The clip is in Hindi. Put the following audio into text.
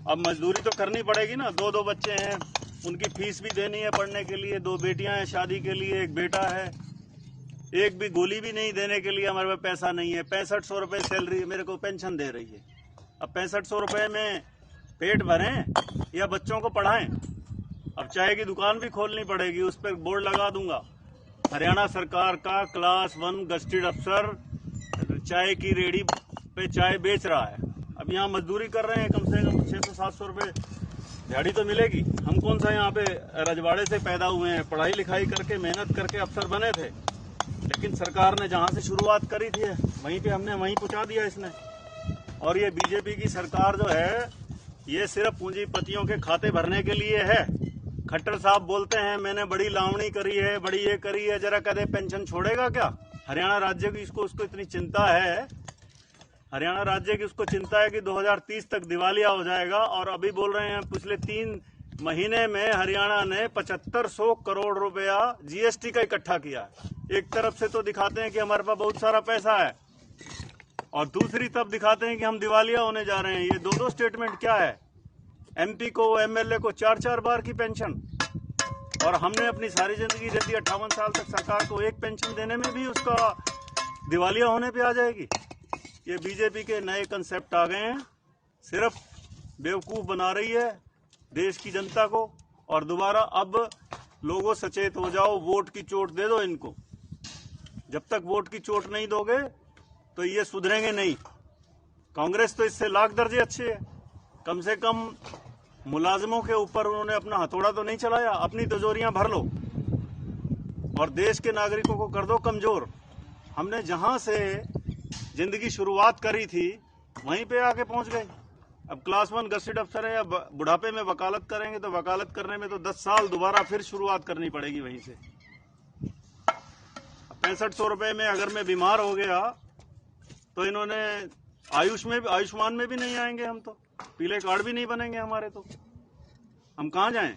अब मजदूरी तो करनी पड़ेगी ना। दो बच्चे हैं, उनकी फीस भी देनी है पढ़ने के लिए, 2 बेटियां हैं शादी के लिए, 1 बेटा है। एक भी गोली भी नहीं देने के लिए हमारे पास पैसा नहीं है। 6500 रुपये सैलरी मेरे को पेंशन दे रही है। अब 6500 रुपये में पेट भरें या बच्चों को पढ़ाएं? अब चाय की दुकान भी खोलनी पड़ेगी, उस पर बोर्ड लगा दूंगा, हरियाणा सरकार का क्लास 1 गस्टेड अफसर चाय की रेडी पे चाय बेच रहा है। अब यहाँ मजदूरी कर रहे हैं, कम से कम 600-700 रुपये दिहाड़ी तो मिलेगी। हम कौन सा यहाँ पे रजवाड़े से पैदा हुए हैं, पढ़ाई लिखाई करके मेहनत करके अफसर बने थे, लेकिन सरकार ने जहाँ से शुरुआत करी थी वहीं पे हमने वहीं पहुँचा दिया इसने। और ये बीजेपी की सरकार जो है, ये सिर्फ पूंजीपतियों के खाते भरने के लिए है। खट्टर साहब बोलते हैं मैंने बड़ी लावणी करी है, बड़ी ये करी है, जरा कदे पेंशन छोड़ेगा क्या? हरियाणा राज्य की उसको इतनी चिंता है, हरियाणा राज्य की उसको चिंता है कि 2030 तक दिवालिया हो जाएगा। और अभी बोल रहे हैं पिछले 3 महीने में हरियाणा ने 7500 करोड़ रुपया जीएसटी का इकट्ठा किया है। एक तरफ से तो दिखाते हैं कि हमारे पास बहुत सारा पैसा है, और दूसरी तरफ दिखाते हैं कि हम दिवालिया होने जा रहे हैं। ये 2 स्टेटमेंट क्या है? एमपी को, एमएलए को 4-4 बार की पेंशन, और हमने अपनी सारी जिंदगी दे दी 58 साल तक सरकार को, एक पेंशन देने में भी उसका दिवालिया होने पे आ जाएगी। ये बीजेपी के नए कंसेप्ट आ गए हैं, सिर्फ बेवकूफ बना रही है देश की जनता को। और दोबारा अब लोगों सचेत हो जाओ, वोट की चोट दे दो इनको। जब तक वोट की चोट नहीं दोगे तो ये सुधरेंगे नहीं। कांग्रेस तो इससे लाख दर्जे अच्छे है, कम से कम मुलाजिमों के ऊपर उन्होंने अपना हथौड़ा तो नहीं चलाया। अपनी तिजोरियां भर लो और देश के नागरिकों को कर दो कमजोर। हमने जहां से जिंदगी शुरुआत करी थी वहीं पे आके पहुंच गए। अब क्लास 1 गस्टेड अफसर है, या बुढ़ापे में वकालत करेंगे तो वकालत करने में तो 10 साल दोबारा फिर शुरुआत करनी पड़ेगी वहीं से। 6500 रुपये में अगर मैं बीमार हो गया तो इन्होंने आयुष्मान में भी नहीं आएंगे हम तो, पीले कार्ड भी नहीं बनेंगे हमारे, तो हम कहाँ जाएं?